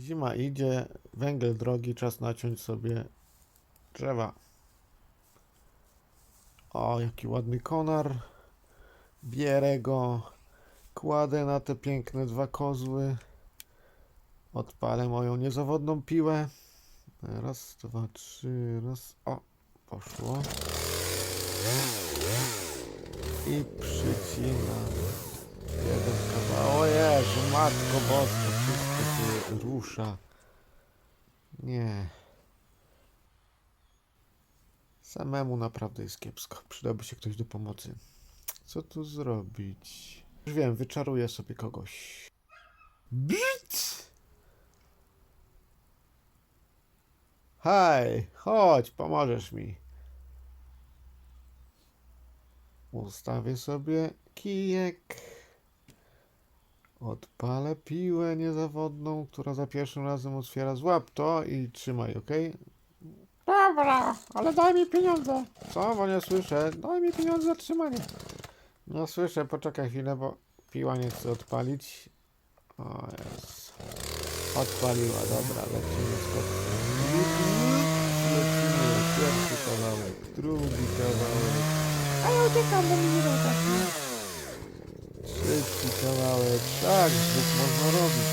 Zima idzie, węgiel drogi, czas naciąć sobie drzewa. O, jaki ładny konar. Bierę go, kładę na te piękne dwa kozły. Odpalę moją niezawodną piłę. Raz, dwa, trzy, raz. O, poszło. I przycinam jeden kawałek. O Jezu, Matko Boska, wszystko się rusza. Nie. Samemu naprawdę jest kiepsko. Przydałby się ktoś do pomocy. Co tu zrobić? Już wiem, wyczaruję sobie kogoś. Bit! Hej, chodź, pomożesz mi. Ustawię sobie kijek. Odpalę piłę niezawodną, która za pierwszym razem otwiera. Złap to i trzymaj, ok? Dobra, ale daj mi pieniądze. Co? Bo nie słyszę. Daj mi pieniądze za trzymanie. Nie słyszę, poczekaj chwilę, bo piła nie chce odpalić. O jest. Odpaliła, dobra, lecimy z koksem. Lecimy, pierwszy kawałek, drugi kawałek. A ja uciekam, bo mi nie da tak. Trzeci kawałek, tak, zbyt można robić.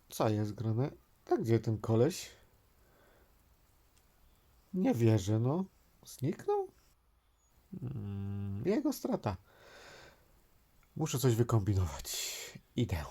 Co jest grane? A gdzie ten koleś? Nie wierzę, no. Zniknął? Jego strata. Muszę coś wykombinować. Idę.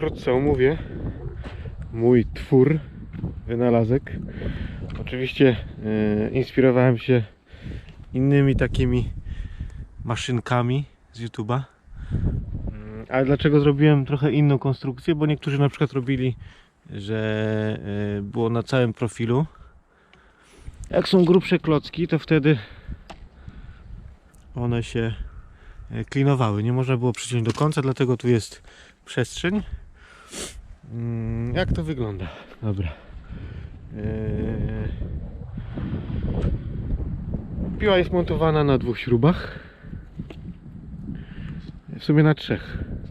wkrótce omówię mój twór, wynalazek. Oczywiście inspirowałem się innymi takimi maszynkami z YouTube'a. Ale dlaczego zrobiłem trochę inną konstrukcję? Bo niektórzy na przykład robili, że było na całym profilu. Jak są grubsze klocki, to wtedy one się klinowały. Nie można było przyciąć do końca, dlatego tu jest przestrzeń. Jak to wygląda? Dobra. Piła jest montowana na 2 śrubach. W sumie na 3.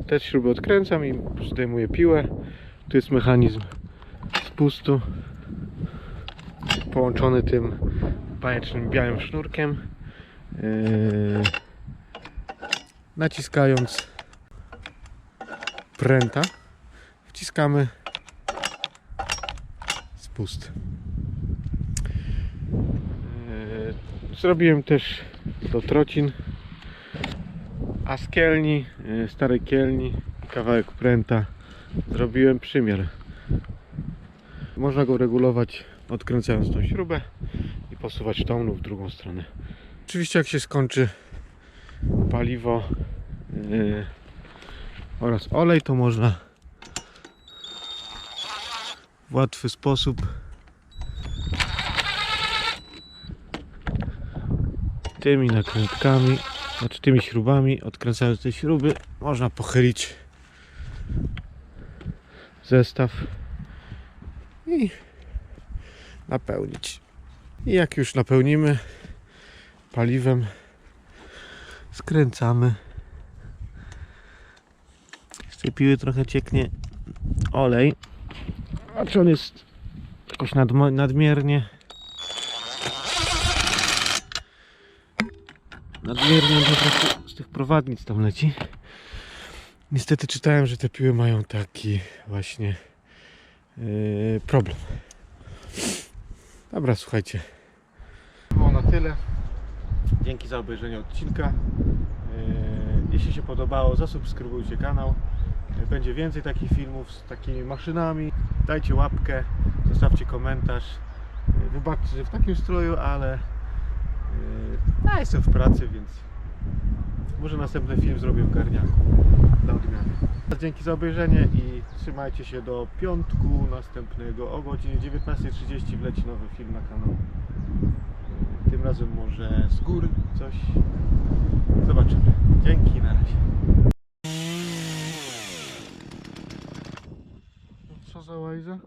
Te śruby odkręcam i zdejmuję piłę. Tu jest mechanizm spustu połączony tym bajecznym białym sznurkiem. Naciskając pręta wciskamy spust. Zrobiłem też do trocin, a z kielni, starej kielni, kawałek pręta zrobiłem przymiar. Można go regulować odkręcając tą śrubę i posuwać tą lub w drugą stronę. Oczywiście jak się skończy paliwo oraz olej, to można w łatwy sposób tymi nakrętkami, znaczy tymi śrubami, odkręcając te śruby, można pochylić zestaw i napełnić. I jak już napełnimy paliwem, skręcamy. Z tej piły trochę cieknie olej, a czy on jest jakoś nadmiernie po prostu z tych prowadnic tam leci. Niestety czytałem, że te piły mają taki właśnie problem. Dobra, słuchajcie. Było na tyle. Dzięki za obejrzenie odcinka. Jeśli się podobało, zasubskrybujcie kanał. Będzie więcej takich filmów z takimi maszynami. Dajcie łapkę, zostawcie komentarz. Wybaczcie, że w takim stroju, ale ja jestem w pracy, więc może następny film zrobię w garniaku dla odmiany. Dzięki za obejrzenie i trzymajcie się do piątku następnego o godzinie 19:30 wleci nowy film na kanał. Tym razem może z gór coś. Zobaczymy. Dzięki, na razie. Co za łajza?